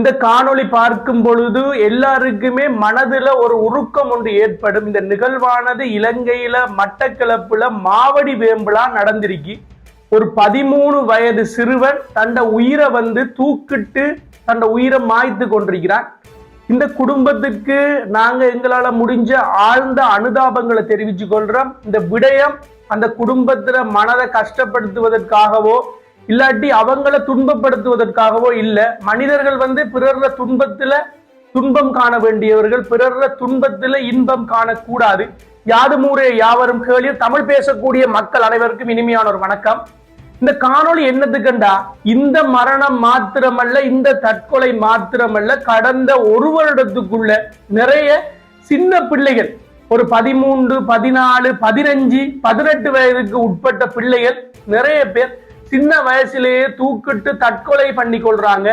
இந்த காணொளி பார்க்கும் பொழுது எல்லாருக்குமே மனதுல ஒரு உருக்கம் ஒன்று ஏற்படும். இந்த நிகழ்வானது இலங்கையில மட்டக்களப்புல மாவடி வேம்புலா நடந்திருக்கு. ஒரு 13 வயது சிறுவன் தண்ட உயிரை தூக்கிட்டு தண்ட உயிரை மாய்த்து கொண்டிருக்கிறான். இந்த குடும்பத்துக்கு நாங்க எங்களால முடிஞ்ச ஆழ்ந்த அனுதாபங்களை தெரிவிச்சு கொள்றோம். இந்த விடயம் அந்த குடும்பத்துல மனதை கஷ்டப்படுத்துவதற்காகவோ இல்லாட்டி அவங்கள துன்பப்படுத்துவதற்காகவோ இல்ல. மனிதர்கள் பிறர்ல துன்பத்துல துன்பம் காண வேண்டியவர்கள், பிறர்ல துன்பத்துல இன்பம் காணக்கூடாது. யாதுமூரே யாவரும் கேளீர். தமிழ் பேசக்கூடிய மக்கள் அனைவருக்கும் இனிமையான ஒரு வணக்கம். இந்த காணொளி என்னதுக்கண்டா, இந்த மரணம் மாத்திரமல்ல, இந்த தற்கொலை மாத்திரமல்ல, கடந்த ஒரு வருடத்துக்குள்ள நிறைய சின்ன பிள்ளைகள், ஒரு 13, 14, 15, 18 வயதுக்கு உட்பட்ட பிள்ளைகள் நிறைய பேர் சின்ன வயசுலேயே தூக்கிட்டு தற்கொலை பண்ணி கொள்றாங்க.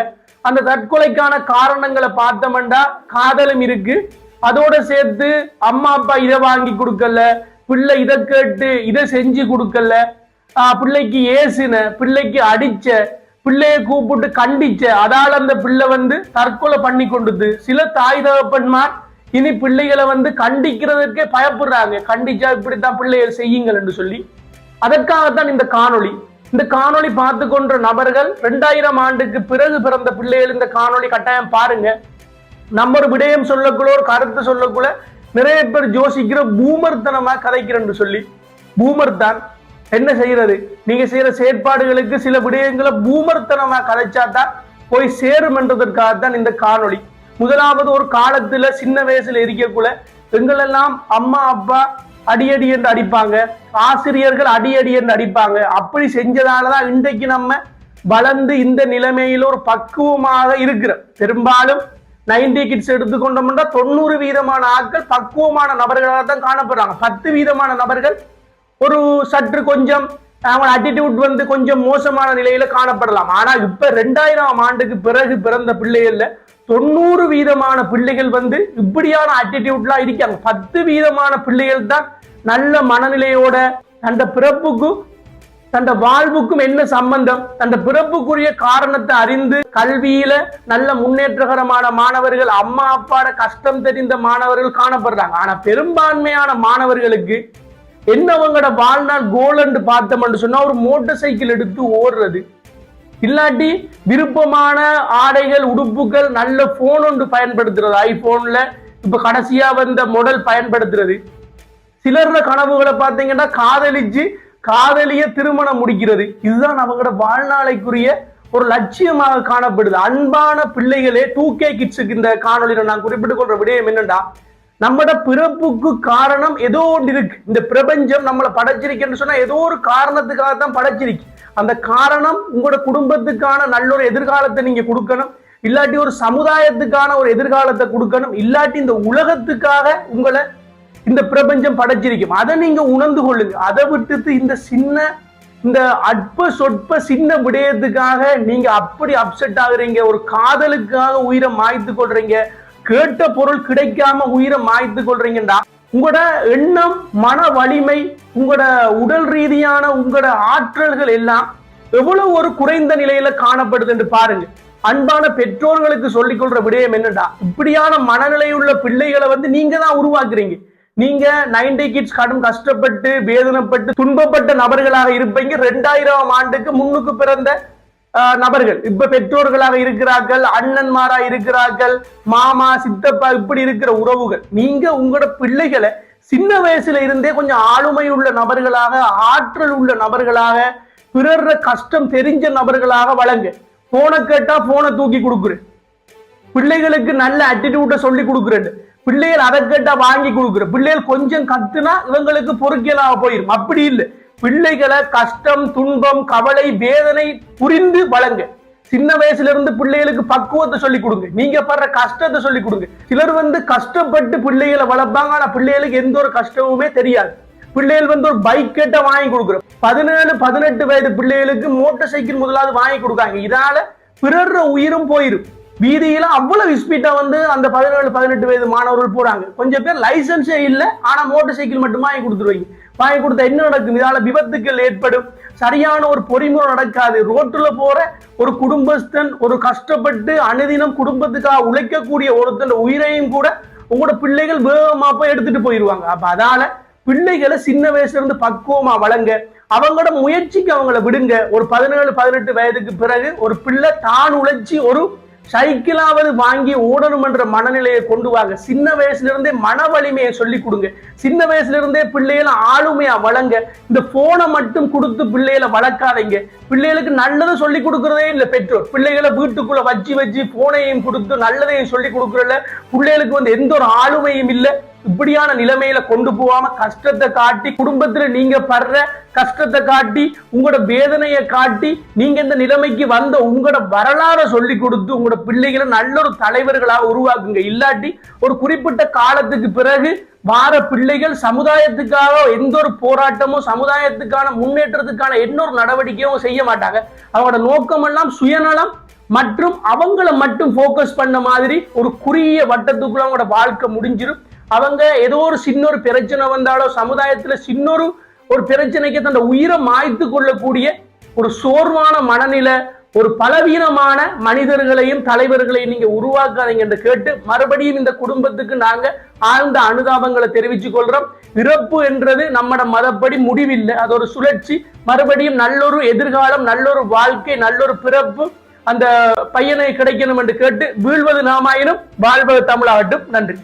அந்த தற்கொலைக்கான காரணங்களை பார்த்தோம்டா காதலும் இருக்கு, அதோட சேர்த்து அம்மா அப்பா இதை வாங்கி கொடுக்கல, பிள்ளை இதை கேட்டு இதை செஞ்சு கொடுக்கல, பிள்ளைக்கு ஏசின, பிள்ளைக்கு அடிச்ச, பிள்ளைய கூப்பிட்டு கண்டிச்ச, அதால அந்த பிள்ளை தற்கொலை பண்ணி கொண்டுது. சில தாய் தகப்பன்மார் இனி பிள்ளைகளை கண்டிக்கிறதுக்கே பயப்படுறாங்க. கண்டிச்சா இப்படித்தான் பிள்ளைகள் செய்யுங்கள் என்று சொல்லி. அதற்காகத்தான் இந்த காணொளி. இந்த காணொளி பார்த்து கொண்ட நபர்கள் 2000 ஆண்டுக்கு பிறகு பிறந்த பிள்ளைகள் இந்த காணொளி கட்டாயம் பாருங்க. நம்ம ஒரு விடயம் சொல்லக்குள்ள, ஒரு கருத்து சொல்லக்குள்ள நிறைய பேர் யோசிக்கிற பூமர்த்தனமா கதைக்கிறேன்னு சொல்லி. பூமர் தான் என்ன செய்யறது? நீங்க செய்யற செயற்பாடுகளுக்கு சில விடயங்களை பூமர்த்தனமா கதைச்சாதான் போய் சேரும் என்றதற்காகத்தான் இந்த காணொளி. முதலாவது, ஒரு காலத்துல சின்ன வயசுல இருக்கக்குள்ள எங்களெல்லாம் அம்மா அப்பா அடியடி என்று அடிப்பாங்க, ஆசிரியர்கள் அடியடி என்று அடிப்பாங்க. அப்படி செஞ்சதாலதான் இன்றைக்கு நம்ம வளர்ந்து இந்த நிலைமையில ஒரு பக்குவமாக இருக்கிறோம். பெரும்பாலும் 90 கிட்ஸ் எடுத்துக்கொண்டோம்னா 90% ஆட்கள் பக்குவமான நபர்களாக தான் காணப்படுறாங்க. 10% நபர்கள் ஒரு சற்று கொஞ்சம் அவங்க அட்டிடியூட் கொஞ்சம் மோசமான நிலையில காணப்படலாம். ஆனா இப்ப 2000 ஆண்டுக்கு பிறகு பிறந்த பிள்ளைகள்ல 90% பிள்ளைகள் இப்படியான அட்டிடியூட்லாம் இருக்காங்க. 10% பிள்ளைகள் தான் நல்ல மனநிலையோட தந்த பிறப்புக்கும் தந்த வாழ்வுக்கும் என்ன சம்பந்தம், தந்த பிறப்புக்குரிய காரணத்தை அறிந்து கல்வியில நல்ல முன்னேற்றகரமான மாணவர்கள், அம்மா அப்பாட கஷ்டம் தெரிந்த மாணவர்கள் காணப்படுறாங்க. ஆனா பெரும்பான்மையான மாணவர்களுக்கு என்னவங்களோட வாழ்நாள் கோல் என்று பார்த்தோம்னு சொன்னா ஒரு மோட்டார் சைக்கிள் எடுத்து ஓடுறது, இல்லாட்டி விருப்பமான ஆடைகள் உடுப்புகள், நல்ல போன் ஒன்று பயன்படுத்துறது, ஐபோன்ல இப்ப கடைசியா வந்த மாடல் பயன்படுத்துறது. சிலர் கனவுகளை பார்த்தீங்கன்னா காதலிச்சு காதலிய திருமணம் முடிக்கிறது. இதுதான் அவங்களோட வாழ்நாளைக்குரிய ஒரு லட்சியமாக காணப்படுது. அன்பான பிள்ளைகளே, 2K கிட்ஸுக்கு இந்த காணொலியில நான் குறிப்பிட்டுக் கொள்ற விடயம் என்னண்டா, நம்மட பிறப்புக்கு காரணம் ஏதோ ஒன்று இருக்கு. இந்த பிரபஞ்சம் நம்மளை படைச்சிருக்குன்னு சொன்னா ஏதோ ஒரு காரணத்துக்காக தான் படைச்சிருக்கு. அந்த காரணம் உங்களோட குடும்பத்துக்கான நல்ல ஒரு எதிர்காலத்தை நீங்க கொடுக்கணும், இல்லாட்டி ஒரு சமுதாயத்துக்கான ஒரு எதிர்காலத்தை கொடுக்கணும், இல்லாட்டி இந்த உலகத்துக்காக உங்களை இந்த பிரபஞ்சம் படைச்சிருக்கும். அதை நீங்க உணர்ந்து கொள்ளுங்க. அதை விட்டுட்டு இந்த அற்ப சொற்ப சின்ன விடயத்துக்காக நீங்க அப்படி அப்செட் ஆகுறீங்க. ஒரு காதலுக்காக உயிரை மாய்த்து கொள்றீங்க, கேட்ட பொருள் கிடைக்காம உயிரை மாய்த்து கொள்றீங்கடா. உங்களோட எண்ணம், மன வலிமை, உங்களோட உடல் ரீதியான உங்களோட ஆற்றல்கள் எல்லாம் எவ்வளவு ஒரு குறைந்த நிலையில காணப்படுது என்று பாருங்க. அன்பான பெற்றோர்களுக்கு சொல்லிக் கொள்ற விடயம் என்னடா, இப்படியான மனநிலையுள்ள பிள்ளைகளை நீங்க தான் உருவாக்குறீங்க. நீங்க 90 கிட்ஸ் கடும் கஷ்டப்பட்டு வேதனைப்பட்டு துன்பப்பட்ட நபர்களாக இருப்பீங்க. 2000 ஆண்டுக்கு முன்னுக்கு பிறந்த நபர்கள் இப்ப பெற்றோர்களாக இருக்கிறார்கள், அண்ணன்மாரா இருக்கிறார்கள், மாமா சித்தப்பா இப்படி இருக்கிற உறவுகள். நீங்க உங்களோட பிள்ளைகளை சின்ன வயசுல இருந்தே கொஞ்சம் ஆளுமை உள்ள நபர்களாக, ஆற்றல் உள்ள நபர்களாக, பிறர் கஷ்டம் தெரிஞ்ச நபர்களாக வளங்க. போனை கேட்டா போனை தூக்கி கொடுக்குறேன், பிள்ளைகளுக்கு நல்ல அட்டிடியூட சொல்லி கொடுக்குறேன், பிள்ளைகள் அதை கேட்டா வாங்கி கொடுக்குற, பிள்ளைகள் கொஞ்சம் கத்துனா இவங்களுக்கு பொறுக்கியலாக போயிடும். அப்படி இல்லை, பிள்ளைகளை கஷ்டம், துன்பம், கவலை, வேதனை புரிந்து வளங்க. சின்ன வயசுல இருந்து பிள்ளைகளுக்கு பக்குவத்தை சொல்லி கொடுங்க. நீங்க படுற கஷ்டத்தை சொல்லி கொடுங்க. சிலர் கஷ்டப்பட்டு பிள்ளைகளை வளர்ப்பாங்க, ஆனா பிள்ளைகளுக்கு எந்த ஒரு கஷ்டமுமே தெரியாது. பிள்ளைகள் ஒரு பைக் கேட்ட வாங்கி கொடுக்குறோம். 17, 18 வயது பிள்ளைகளுக்கு மோட்டார் சைக்கிள் முதலாவது வாங்கி கொடுக்காங்க. இதனால பிறர் உயிரும் போயிரும். வீதியில அவ்வளவு ஸ்பீட்டா அந்த 17, 18 வயது மாணவர்கள் போறாங்க. கொஞ்சம் பேர் லைசன்ஸே இல்லை, ஆனா மோட்டார் சைக்கிள் மட்டும் வாங்கி கொடுத்துருவாங்க. வாங்கி கொடுத்தா என்ன நடக்கும்? இதால விபத்துக்கள் ஏற்படும். சரியான ஒரு பொறிமுறை நடக்காது. ரோட்டுல போற ஒரு குடும்பஸ்தன், ஒரு கஷ்டப்பட்டு அனுதினம் குடும்பத்துக்காக உழைக்கக்கூடிய ஒருத்தன் உயிரையும் கூட உங்களோட பிள்ளைகள் வேகமா போய் எடுத்துட்டு போயிருவாங்க. அப்ப அதால பிள்ளைகளை சின்ன வயசுல இருந்து பக்குவமா வளங்க, அவங்களோட முயற்சிக்கு அவங்கள விடுங்க. ஒரு 17-18 வயதுக்கு பிறகு ஒரு பிள்ளை தான் உழைச்சி ஒரு சைக்கிளாவது வாங்கி ஓடணும் என்ற மனநிலையை கொண்டு வாங்க. சின்ன வயசுல இருந்தே மன வலிமையை சொல்லி கொடுங்க. சின்ன வயசுல இருந்தே பிள்ளைகளை ஆளுமையா வளங்க. இந்த போனை மட்டும் கொடுத்து பிள்ளைகளை வளர்க்காதீங்க. பிள்ளைகளுக்கு நல்லதை சொல்லி கொடுக்கறதே இல்லை பெற்றோர். பிள்ளைகளை வீட்டுக்குள்ள வச்சு போனையும் கொடுத்து நல்லதையும் சொல்லி கொடுக்கறதுல பிள்ளைகளுக்கு எந்த ஒரு ஆளுமையும் இல்லை. இப்படியான நிலைமையில கொண்டு போகாம கஷ்டத்தை காட்டி, குடும்பத்துல நீங்க படுற கஷ்டத்தை காட்டி, உங்களோட வேதனையை காட்டி, நீங்க இந்த நிலைமைக்கு வந்த உங்களோட வரலாறை சொல்லி கொடுத்து உங்களோட பிள்ளைகளை நல்ல ஒரு தலைவர்களாக உருவாக்குங்க. இல்லாட்டி ஒரு குறிப்பிட்ட காலத்துக்கு பிறகு வார பிள்ளைகள் சமுதாயத்துக்காக எந்த ஒரு போராட்டமோ சமுதாயத்துக்கான முன்னேற்றத்துக்கான இன்னொரு நடவடிக்கையும் செய்ய மாட்டாங்க. அவங்களோட நோக்கம் எல்லாம் சுயநலம் மற்றும் அவங்கள மட்டும் போக்கஸ் பண்ண மாதிரி ஒரு குறுகிய வட்டத்துக்குள்ள அவங்களோட வாழ்க்கை முடிஞ்சிடும். அவங்க ஏதோ ஒரு சின்ன ஒரு பிரச்சனை வந்தாலோ சமுதாயத்துல சின்னொரு ஒரு பிரச்சனைக்கு தன் உயிரை மாய்த்து கொள்ளக்கூடிய ஒரு சோர்வான மனநிலை, ஒரு பலவீனமான மனிதர்களையும் தலைவர்களையும் நீங்க உருவாக்காதீங்க என்று கேட்டு மறுபடியும் இந்த குடும்பத்துக்கு நாங்க ஆழ்ந்த அனுதாபங்களை தெரிவித்துக் கொள்றோம். இறப்பு என்றது நம்மட மதப்படி முடிவில்லை, அது ஒரு சுழற்சி. மறுபடியும் நல்லொரு எதிர்காலம், நல்லொரு வாழ்க்கை, நல்லொரு பிறப்பு அந்த பையனை கிடைக்கணும் என்று கேட்டு வீழ்வது நாமாயினும் வாழ்வது தமிழாகட்டும். நன்றி.